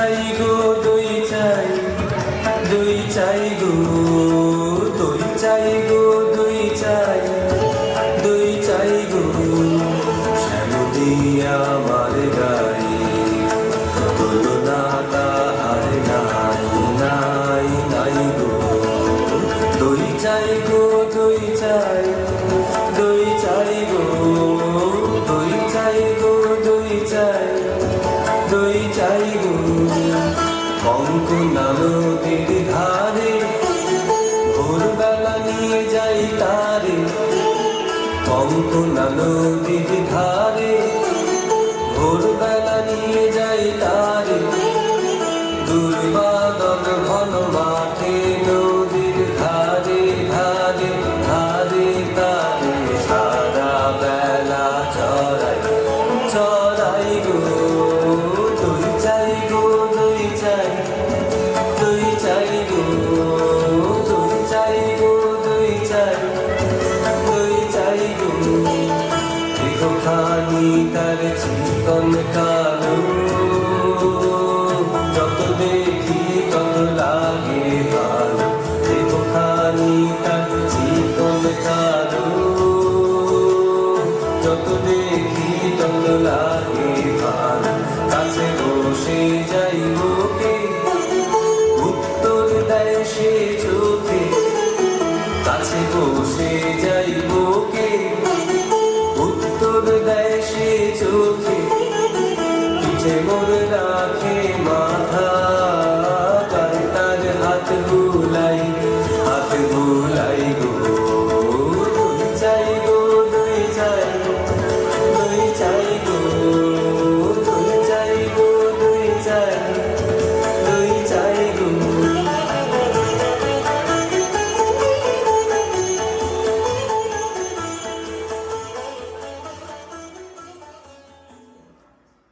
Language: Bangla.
চাই গো দই চাই, দই চাই গো, দই চাই গো, দই চাই, দই চাই গো, শ্যামলি আমার গাই, তুলনা তাহার নাই নাই নাই গো। দই চাই গো দই চাই, দই চাই গো, দই চাই গো, দই চাই, দই চাই গো। কঙ্কনা নদীর ধারে ভোরবেলা নিয়ে যাই তারে, কঙ্কনা নদীর ধারে ভোরবেলা নিয়ে যাই তারে। দুর্বাদল ঘন মাঠে নদীর ধারে ধারে ধারে তারে সারা বেলা চড়াই চড়াই গো। দই চাই গো দই চাই, দই চাই গো, দই চাই গো, দই চাই, দই চাই গো। দেহখানি তার চিকন কালো, যত দেখি তত লাগে ভালো। দেহখানি তার চিকন কালো, যত দেখি তত লাগে ভালো। কাছে বসে যাই বুকে, উত্তর দেয় সে চোখে, কাছে বসে যাই বুকে, উত্তর দেয় সে চোখে। পিঠে মোর রাখে মাথা,